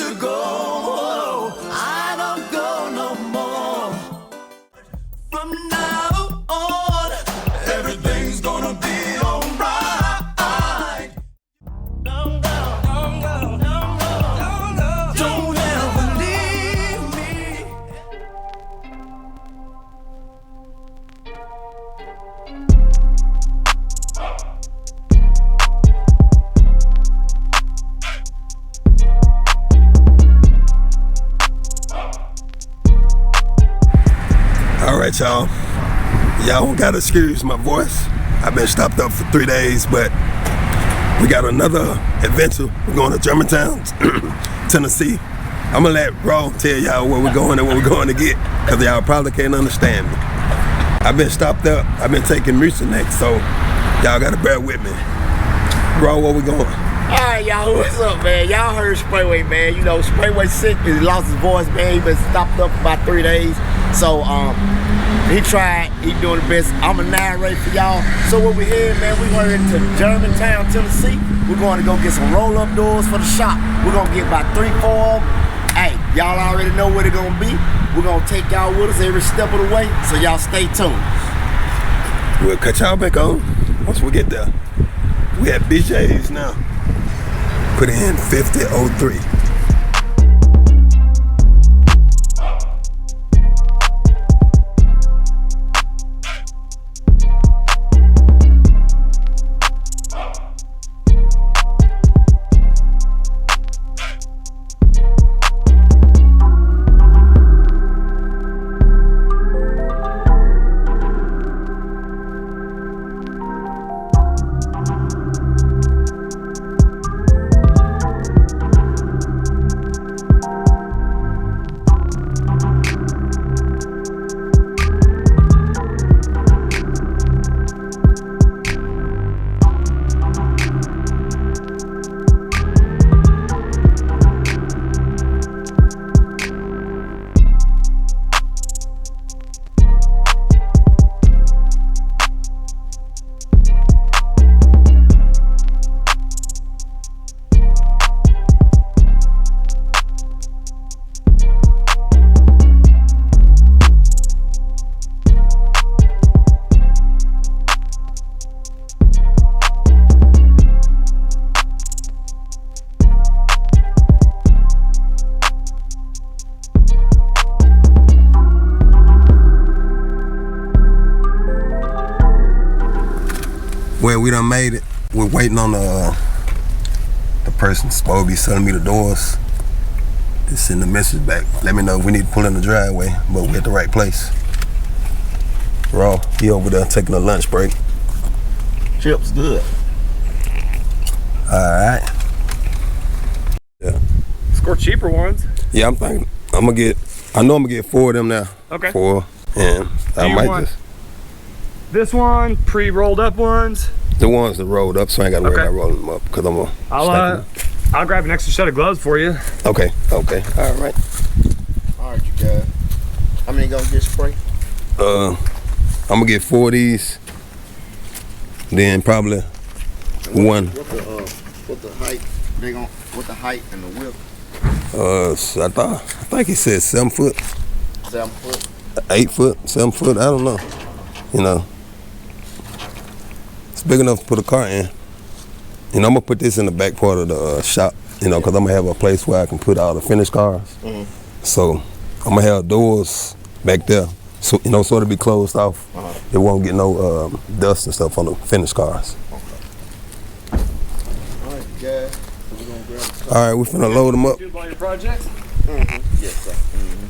to go. I don't go no more. From now on, everything's gonna be alright. Don't go, don't go, don't go, don't go. Don't ever leave me. All right, y'all. Y'all gotta excuse my voice. I've been stopped up for 3 days, but we got another adventure. We're going to Germantown, Tennessee. I'm gonna let Raw tell y'all where we're going and what we're going to get, because y'all probably can't understand me. I've been stopped up. I've been taking Mucinex, so y'all gotta bear with me. Raw, where we going? Alright, y'all, what's up, man? Y'all heard Sprayway, man. You know, Sprayway sick, he lost his voice, man. He been stopped up for about 3 days. So, he tried, he doing the best. I'm going to narrate for y'all. So what we here, man, we going into Germantown, Tennessee. We're going to go get some roll-up doors for the shop. We're going to get about 3, 4 of them. Hey, y'all already know what it's going to be. We're going to take y'all with us every step of the way, so y'all stay tuned. We'll cut y'all back on once we get there. We at BJ's now. Put in 5003. Well, we done made it. We're waiting on the person supposed to be selling me the doors. Just send the message back. Let me know if we need to pull in the driveway, but we're at the right place. Raw, he over there taking a lunch break. Chips good. Alright. Yeah. Score cheaper ones. Yeah, I'm thinking I know I'm gonna get 4 of them now. Okay. 4, and I might just. This one, pre-rolled up ones. The ones that rolled up, so I ain't gotta worry about rolling them up, because I'm gonna. I'll grab an extra set of gloves for you. Okay, all right. All right, you guys. How many gonna get spray? I'm gonna get 4 of these. Then probably one. What the height? What the height and the width? So I think he said 7 foot. 7 foot. 8 foot, 7 foot. I don't know. You know, it's big enough to put a car in. And I'm gonna put this in the back part of the shop, you know, because I'm gonna have a place where I can put all the finished cars. Mm-hmm. So I'm gonna have doors back there, so you know, so it'll be closed off. It won't get no dust and stuff on the finished cars. Okay. All right, guys. So we're gonna grab some. All right, we're finna load them up. Do all your projects? Mm-hmm. Yes, sir. Mm-hmm.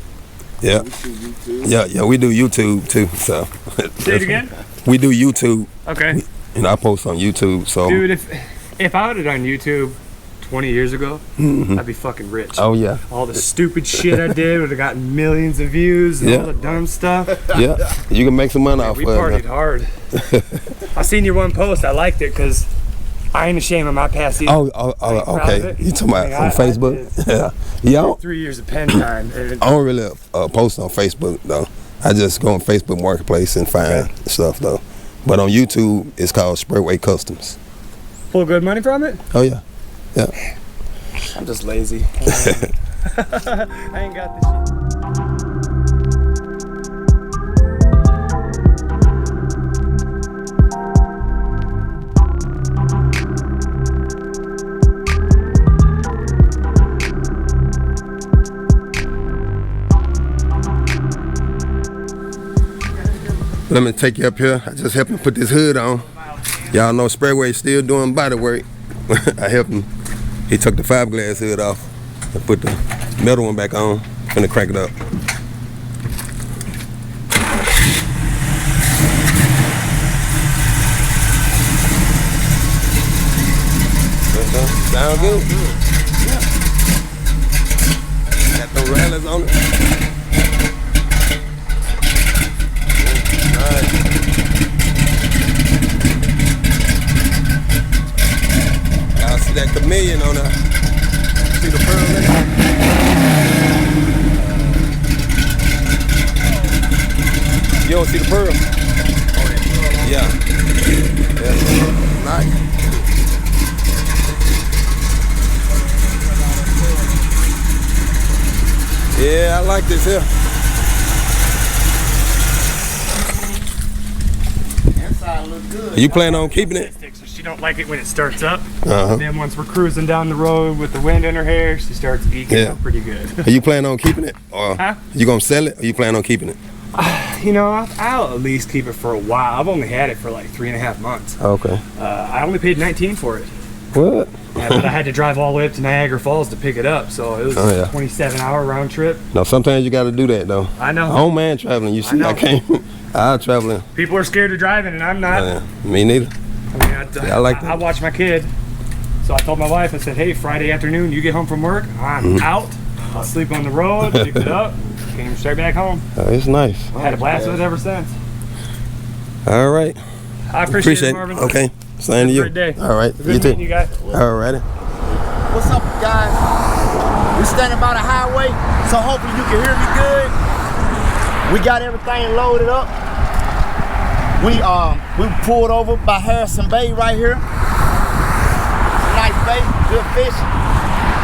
Yeah. Yeah, we do YouTube too. So. Say it again. We do YouTube. Okay. I post on YouTube. So. Dude, if I would have done YouTube 20 years ago, I'd be fucking rich. Oh yeah. All the stupid shit I did would have gotten millions of views and all the dumb stuff. Yeah. You can make some money off of it. We partied hard. I seen your one post. I liked it because I ain't ashamed of my past either. Oh, okay. You talking about on Facebook? Yeah. 3 years of pen time. I don't really post on Facebook though. I just go on Facebook Marketplace and find stuff though. But on YouTube, it's called SprayWayCustoms. Pull good money from it? Oh yeah. I'm just lazy. I ain't got the shit. Let me take you up here. I just helped him put this hood on. Y'all know Sprayway still doing body work. I helped him. He took the fiberglass hood off and put the metal one back on. Finna crank it up. Sound good? Yeah. Got those railings on it. Y'all see that chameleon on there? See the pearl in it? You don't see the pearl? Yeah. Yeah. Nice. Yeah, I like this here. Inside look good. You plan on keeping it? So she don't like it when it starts up. Uh-huh. Then once we're cruising down the road with the wind in her hair, she starts geeking out pretty good. Are you planning on keeping it? Or Huh? you gonna sell it or you plan on keeping it? You know, I'll at least keep it for a while. I've only had it for like 3.5 months. Okay. I only paid $19 for it. What? Yeah, but I had to drive all the way up to Niagara Falls to pick it up, so it was a 27-hour round trip. No, sometimes you gotta do that though. I know. Home man traveling, you see, I can't. I'm traveling. People are scared of driving, and I'm not. Me neither. I mean, I like that. I watch my kid. So I told my wife, I said, hey, Friday afternoon, you get home from work, I'm out. I'll sleep on the road, pick it up, came straight back home. It's nice. Had a blast with it ever since. All right. I appreciate it, Marvin. Okay. Same to you. Great day. All right. Good You too. meeting you guys. All righty. What's up, guys? We're standing by the highway, so hopefully you can hear me good. We got everything loaded up. We pulled over by Harrison Bay right here. Nice bay, good fish.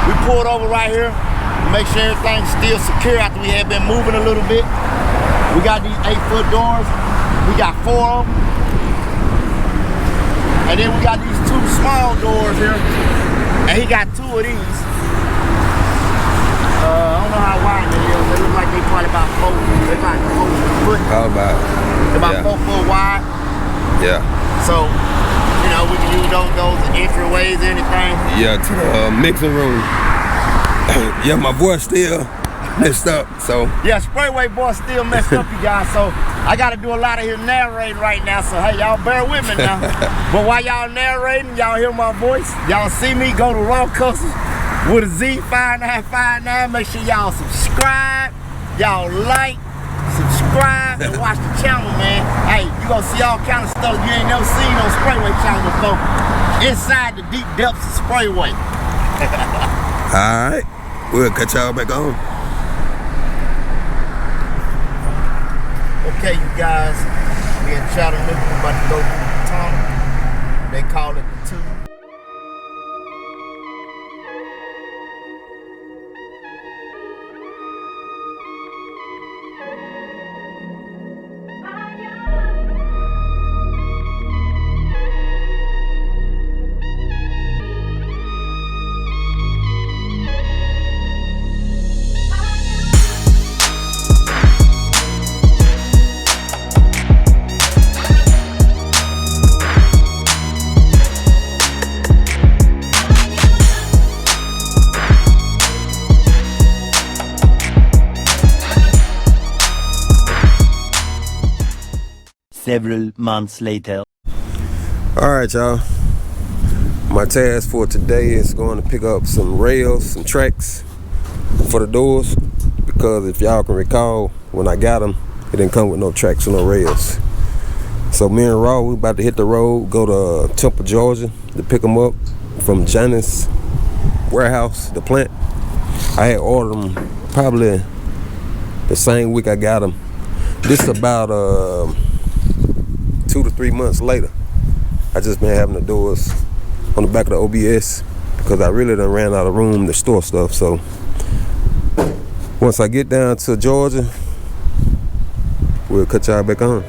We pulled over right here. Make sure everything's still secure after we had been moving a little bit. We got these 8-foot doors. We got 4 of them. And then we got these 2 small doors here. And he got 2 of these. I don't know how wide they is. They look like they probably about 4. They're like 4 foot. How about? They're about 4 foot wide. Yeah. So, you know, we can use those entryways or anything. Yeah, to the mixing room. Yeah, my voice still messed up, so. Yeah, Sprayway boy still messed up, you guys. So I got to do a lot of his narrating right now. So hey, y'all bear with me now. But while y'all narrating, y'all hear my voice. Y'all see me go to Raw Customs with a Z5959. Make sure y'all subscribe, y'all like, subscribe, and watch the channel, man. Hey, you gonna see all kind of stuff you ain't never seen on Sprayway channel before. Inside the deep depths of Sprayway. All right. We'll cut y'all back on. Okay, you guys, we in Chattanooga, we're about to go through the tunnel. They call it the tube. Several months later. All right, y'all. My task for today is going to pick up some rails, some tracks for the doors, because if y'all can recall, when I got them, it didn't come with no tracks or no rails. So me and Raw, we about to hit the road, go to Temple, Georgia to pick them up from Janus warehouse, the plant. I had ordered them probably the same week I got them. This is about 2 to 3 months later. I just been having the doors on the back of the OBS because I really done ran out of room to store stuff. So Once I get down to Georgia, we'll cut y'all back on.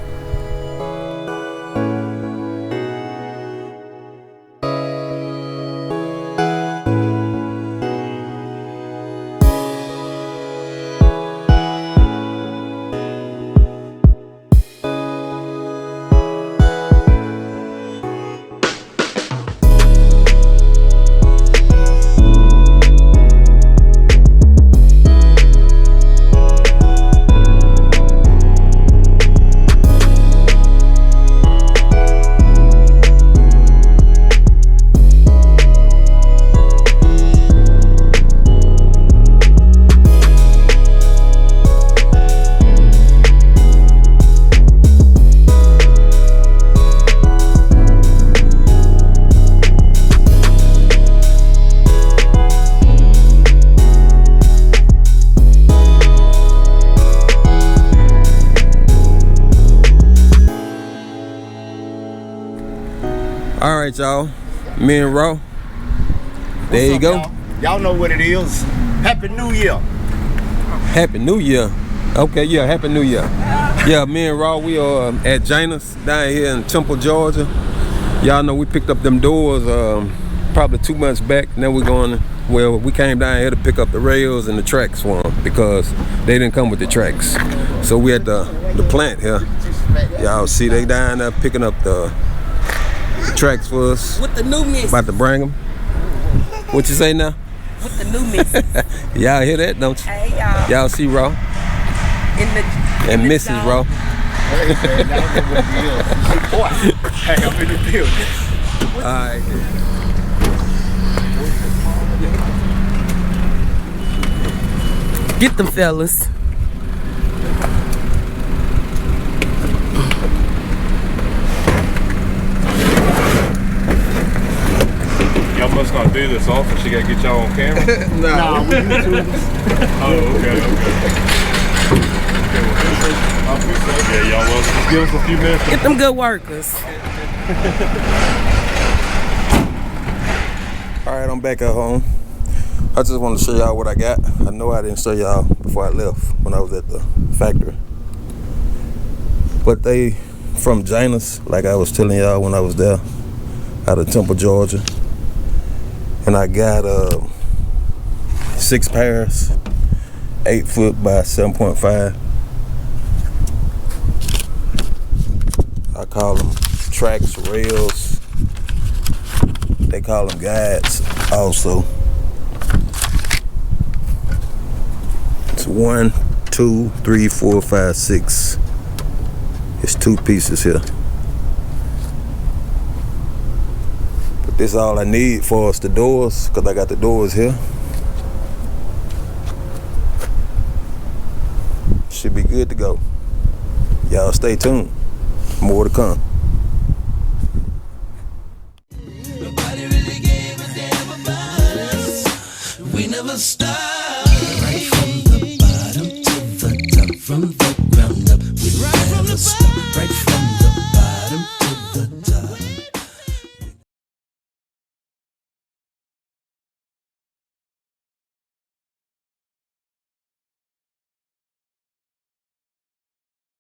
All right, y'all. Me and Raw. There you go. Y'all know what it is. Happy New Year. Happy New Year. Okay, yeah, Happy New Year. Yeah, me and Raw, we are at Janus down here in Temple, Georgia. Y'all know we picked up them doors probably 2 months back. Now we're going, well, we came down here to pick up the rails and the tracks for them because they didn't come with the tracks. So we at the plant here. Y'all see they down there picking up the tracks for us. With the new mix. About to bring them. What you say now? With the new mix. Y'all hear that, don't you? Hey, y'all. Y'all see Raw? And Mrs. Raw. Hey, man, y'all know what it is. Boy, hey, I'm in the building. All right. Get them fellas. Y'all must not do this often. She gotta get y'all on camera. Nah, we YouTubers. Oh, okay. Yeah, y'all will just give us a few minutes. Get them good workers. All right, I'm back at home. I just want to show y'all what I got. I know I didn't show y'all before I left when I was at the factory. But they from Janus, like I was telling y'all when I was there, out of Temple, Georgia. And I got 6 pairs, 8 foot by 7.5. I call them tracks, rails. They call them guides also. It's 1, 2, 3, 4, 5, 6. It's 2 pieces here. But this is all I need for us, the doors, because I got the doors here. Should be good to go. Y'all stay tuned. More to come. Nobody really gave a damn about us. We never stopped.